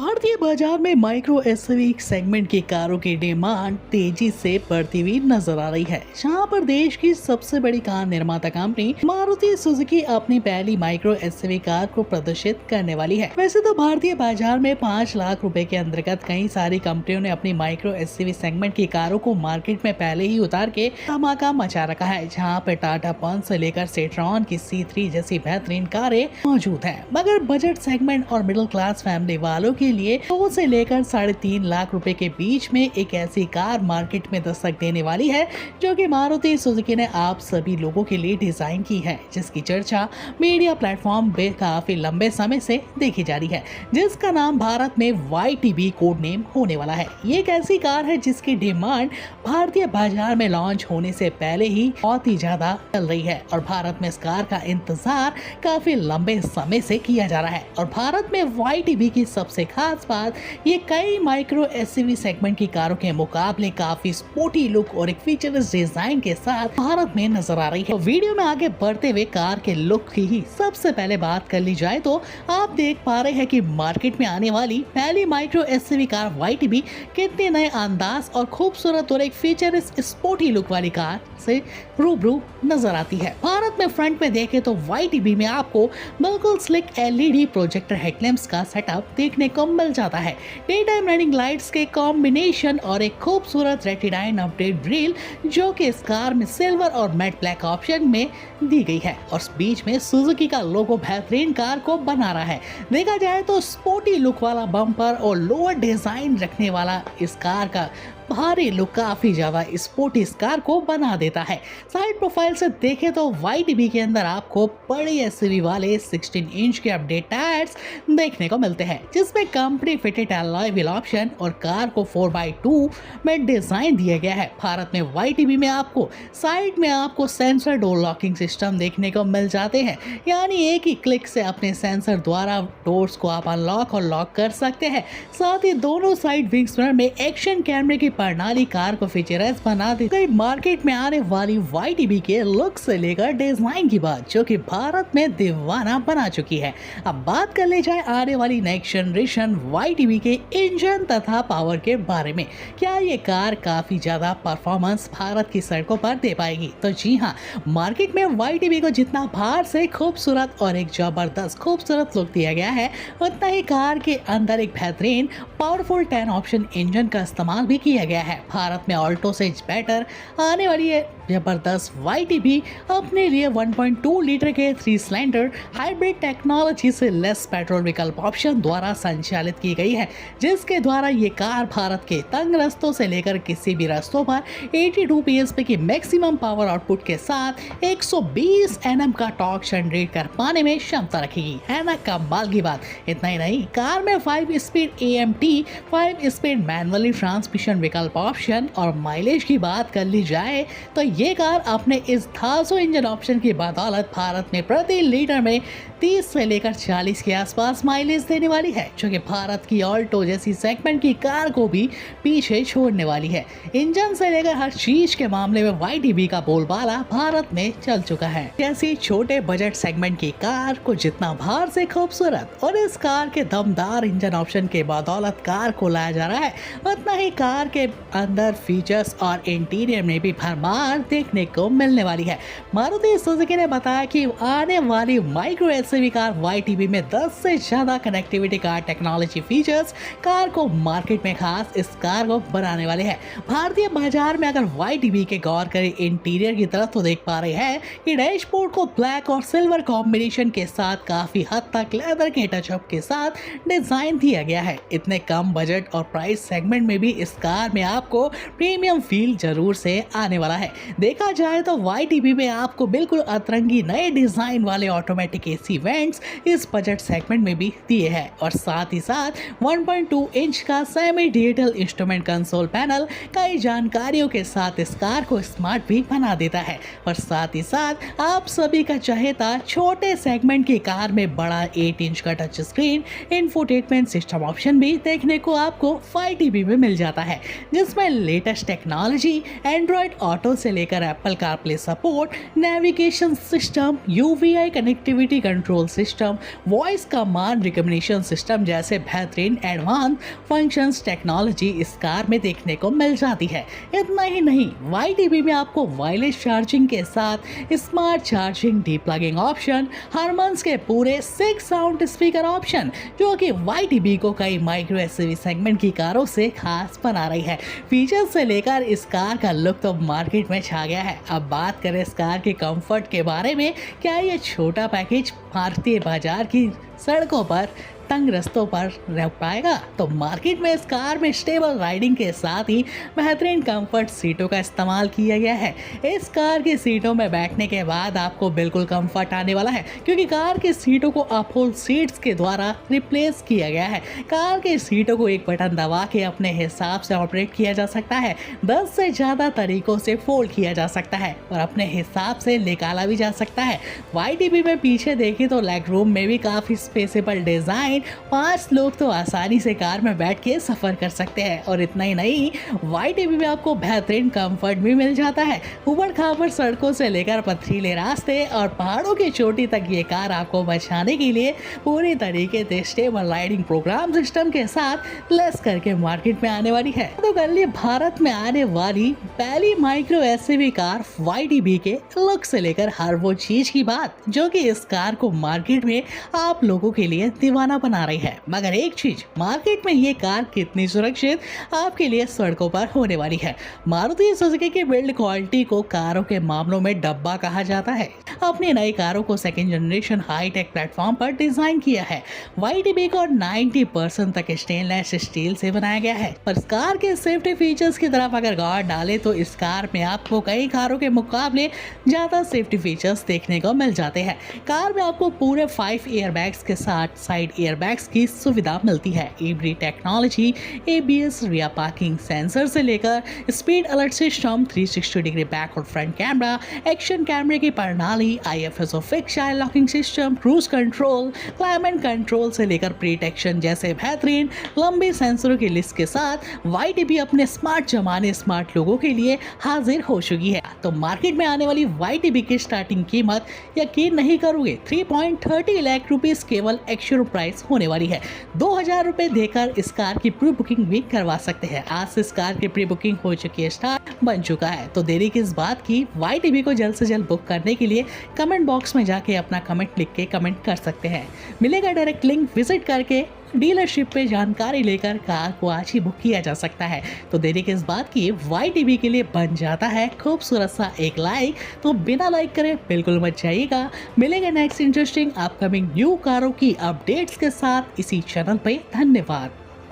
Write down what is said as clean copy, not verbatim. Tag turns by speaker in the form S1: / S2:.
S1: भारतीय बाजार में माइक्रो एसयूवी सेगमेंट की कारों की डिमांड तेजी से बढ़ती हुई नजर आ रही है। जहां पर देश की सबसे बड़ी कार निर्माता कंपनी मारुति सुजुकी अपनी पहली माइक्रो एसयूवी कार को प्रदर्शित करने वाली है। वैसे तो भारतीय बाजार में 5 लाख रुपए के अंतर्गत कई सारी कंपनियों ने अपनी माइक्रो एसयूवी सेगमेंट की कारों को मार्केट में पहले ही उतार के धमाका मचा रखा है। जहाँ पर टाटा पंच से लेकर सेट्रॉन की C3 जैसी बेहतरीन कारें मौजूद है, मगर बजट सेगमेंट और मिडिल क्लास फैमिली वालों के लिए 2 से लेकर 3.5 लाख रुपए के बीच में एक ऐसी कार मार्केट में दस्तक देने वाली है जो कि मारुति सुजुकी ने आप सभी लोगों के लिए डिजाइन की है, जिसकी चर्चा मीडिया प्लेटफॉर्म पे काफी लंबे समय से देखी जा रही है, जिसका नाम भारत में YTB कोड नेम होने वाला है। ये एक ऐसी कार है जिसकी डिमांड भारतीय बाजार में लॉन्च होने से पहले ही बहुत ही ज्यादा चल रही है और भारत में इस कार का इंतजार काफी लंबे समय से किया जा रहा है। और भारत में YTB की सबसे खास बात ये कई माइक्रो एसयूवी सेगमेंट की कारों के मुकाबले काफी स्पोर्टी लुक और एक फीचरलेस डिजाइन के साथ भारत में नजर आ रही है। तो वीडियो में आगे बढ़ते हुए कार के लुक की ही सबसे पहले बात कर ली जाए तो आप देख पा रहे हैं कि मार्केट में आने वाली पहली माइक्रो एसयूवी कार YTB कितने नए अंदाज और खूबसूरत और एक फीचरलेस स्पोर्टी लुक वाली कार से रूबरू नजर आती है। भारत में फ्रंट में देखें तो YTB में आपको बिल्कुल स्लिक LED प्रोजेक्टर हेडलैम्प्स का सेटअप देखने को मिल जाता है। डे टाइम रनिंग लाइट्स के कॉम्बिनेशन और एक खूबसूरत रेटिनाइन अपडेट ग्रिल जो कि इस कार में सिल्वर और मैट ब्लैक ऑप्शन में दी गई है और बीच में सुजुकी का लोगो बेहतरीन कार को बना रहा है। देखा जाए तो स्पोर्टी लुक वाला बम्पर और लोअर डिजाइन रखने वाला इस कार का भारी लुक काफी ज्यादा स्पोर्टी इस कार को बना देता है। साइड प्रोफाइल से देखें तो YTB के अंदर आपको बड़ी एसयूवी वाले 16 इंच के अपडेट टायर्स देखने को मिलते हैं, जिसमें company fitted alloy wheel option और कार को 4x2 में डिजाइन दिया गया है। भारत में YTB में आपको साइड में आपको सेंसर डोर लॉकिंग सिस्टम देखने को मिल जाते हैं, यानी एक ही क्लिक से अपने सेंसर द्वारा डोर्स को आप अनलॉक और लॉक कर सकते हैं। साथ ही दोनों साइड विंग्स में एक्शन कैमरे की प्रणाली कार को फीचरलेस बना दी गई। मार्केट में आने वाली YTB के लुक से लेकर डिजाइन की बात जो कि भारत में दीवाना बना चुकी है। अब बात कर ले जाए आने वाली नेक्स्ट जनरेशन YTB के इंजन तथा पावर के बारे में। क्या ये कार काफी ज्यादा परफॉर्मेंस भारत की सड़कों पर दे पाएगी? तो जी हाँ, मार्केट में YTB को जितना बाहर से खूबसूरत और एक जबरदस्त खूबसूरत लुक दिया गया है, उतना ही कार के अंदर एक बेहतरीन पावरफुल 10 ऑप्शन इंजन का इस्तेमाल भी किया गया है। भारत में ऑल्टो से बेटर आने वाली है जबरदस्त YTB अपने लिए 1.2 लीटर के 3 सिलेंडर हाइब्रिड टेक्नोलॉजी से लेस पेट्रोल विकल्प ऑप्शन द्वारा संचालित की गई है, जिसके द्वारा ये कार भारत के तंग रास्तों से लेकर किसी भी रास्तों पर 82 PS की मैक्सिमम पावर आउटपुट के साथ 120 Nm का टॉर्क जनरेट कर पाने में क्षमता रखेगी। है ना कमाल की बात। इतना ही नहीं, कार में 5 speed AMT 5 speed manually transmission विकल्प ऑप्शन और माइलेज की बात कर ली जाए तो ये कार अपने इस 300 इंजन ऑप्शन की बदौलत भारत में प्रति लीटर में 30 से लेकर 40 के आसपास माइलेज देने वाली है, जो कि भारत की ऑल्टो जैसी सेगमेंट की कार को भी पीछे छोड़ने वाली है। इंजन से लेकर हर चीज के मामले में YTB का बोलबाला भारत में चल चुका है। जैसी छोटे बजट सेगमेंट की कार को जितना बाहर से खूबसूरत और इस कार के दमदार इंजन ऑप्शन के बदौलत कार को लाया जा रहा है, उतना ही कार के अंदर फीचर्स और इंटीरियर में भी भरमार देखने को मिलने वाली है। मारुति सुजुकी ने बताया कि आने वाली माइक्रो एसयूवी कार YTB में 10 से ज्यादा connectivity car technology features car को मार्केट में खास इस कार को बनाने वाले हैं। भारतीय बाजार में अगर YTB के गौर करें इंटीरियर की तरफ तो देख पा रहे हैं कि डैशबोर्ड को ब्लैक और सिल्वर कॉम्बिनेशन के साथ काफी हद तक लेदर के टचअप के साथ डिजाइन दिया गया है। इतने कम बजट और प्राइस सेगमेंट में भी इस कार में आपको प्रीमियम फील जरूर से आने वाला है। देखा जाए तो YTB में आपको बिल्कुल अतरंगी नए डिजाइन वाले ऑटोमेटिक AC वेंट्स इस बजट सेगमेंट में भी दिए हैं और साथ ही साथ 1.2 इंच का semi digital instrument console panel कई जानकारियों के साथ इस कार को स्मार्ट भी बना देता है। और साथ ही साथ आप सभी का चाहेता छोटे सेगमेंट की कार में बड़ा 8 इंच का touch screen infotainment system option भी देखने को आपको YTB में मिल जाता है। जिसमें लेटेस्ट टेक्नोलॉजी, एंड्रॉयड ऑटो से लेकर Apple CarPlay support, navigation system, UVI connectivity control system, voice command recognition system जैसे बेहतरीन एडवांस फंक्शंस टेक्नोलॉजी इस कार में देखने को मिल जाती है। इतना ही नहीं, YTB में आपको वायरलेस चार्जिंग के साथ स्मार्ट चार्जिंग, डीप्लगिंग ऑप्शन, हारमन्स के पूरे 6 साउंड स्पीकर ऑप्शन, जो कि YTB को कई माइक्रो एसयूवी सेगमेंट की कारों से खास बना रही है। फीचर्स से लेकर इस कार का लुक तो मार्केट में छा गया है। अब बात करें इस कार के कंफर्ट के बारे में, क्या ये छोटा पैकेज भारतीय बाजार की सड़कों पर तंग रास्तों पर रह पाएगा? तो मार्केट में इस कार में स्टेबल राइडिंग के साथ ही बेहतरीन कंफर्ट सीटों का इस्तेमाल किया गया है। इस कार की सीटों में बैठने के बाद आपको बिल्कुल कंफर्ट आने वाला है, क्योंकि कार की सीटों को अपहोल्ड सीट्स के द्वारा रिप्लेस किया गया है। कार की सीटों को एक बटन दबा के अपने हिसाब से ऑपरेट किया जा सकता है। 10 से ज़्यादा तरीकों से फोल्ड किया जा सकता है और अपने हिसाब से निकाला भी जा सकता है। YTB में पीछे देखें तो लेग रूम में भी काफ़ी स्पेसेबल डिज़ाइन, 5 लोग तो आसानी से कार में बैठ के सफर कर सकते हैं। और इतना ही नहीं, YTB में आपको बेहतरीन कंफर्ट भी मिल जाता है। ऊबड़ खाबड़ सड़कों से लेकर पथरीले रास्ते और पहाड़ों की चोटी तक ये कार आपको बचाने के लिए पूरी तरीके से स्टेबल राइडिंग प्रोग्राम सिस्टम के साथ लेस करके मार्केट में आने वाली है। तो कर लिए भारत में आने वाली पहली माइक्रो एसयूवी कार YTB के लुक से लेकर हर वो चीज की बात जो कि इस कार को मार्केट में आप लोगों के लिए दीवाना बना रही है। मगर एक चीज, मार्केट में ये कार कितनी सुरक्षित आपके लिए सड़कों पर होने वाली है। मारुति सुजुकी की बिल्ड क्वालिटी को कारों के मामलों में डब्बा कहा जाता है। अपनी नई कारों को सेकेंड जनरेशन हाईटेक प्लेटफॉर्म पर डिजाइन किया है। YTB को 90% तक स्टेनलेस स्टील से बनाया गया है। और इस कार के सेफ्टी फीचर्स की तरफ अगर गौर डालें तो इस कार में आपको कई कारों के मुकाबले ज्यादा सेफ्टी फीचर्स देखने को मिल जाते हैं। कार में आपको पूरे 5 एयरबैग्स के साथ साइड एयरबैग्स की सुविधा मिलती है। EBD technology, ABS, rear parking sensor से लेकर speed alert system, 360 degree back और फ्रंट कैमरा, एक्शन कैमरे की प्रणाली, IFSO fix child locking system, cruise control, climate control से लेकर प्रोटेक्शन जैसे बेहतरीन लंबी सेंसरों की लिस्ट के साथ YTB अपने स्मार्ट जमाने स्मार्ट लोगों के लिए हाजिर हो चुकी है। तो मार्केट में आने वाली YTB की स्टार्टिंग कीमत यकीन नहीं करोगे 3.30 लाख रुपीस केवल एक्चुअल प्राइस होने वाली है। 2000 रुपए देकर इस कार की प्री बुकिंग भी करवा सकते हैं। आज से इस कार की प्री बुकिंग हो चुकी है, स्टार्ट बन चुका है। तो देरी किस बात की, YTB को जल्द से जल्द बुक करने के लिए कमेंट बॉक्स में जाके अपना कमेंट लिख के कमेंट कर सकते हैं। मिलेगा डायरेक्ट लिंक, विजिट करके डीलरशिप पे जानकारी लेकर कार को आज ही बुक किया जा सकता है। तो देरी किस बात की, YTB के लिए बन जाता है खूबसूरत सा एक लाइक। तो बिना लाइक करे बिल्कुल मत जाइएगा। मिलेगा नेक्स्ट इंटरेस्टिंग अपकमिंग न्यू कारों की अपडेट्स के साथ इसी चैनल पे। धन्यवाद।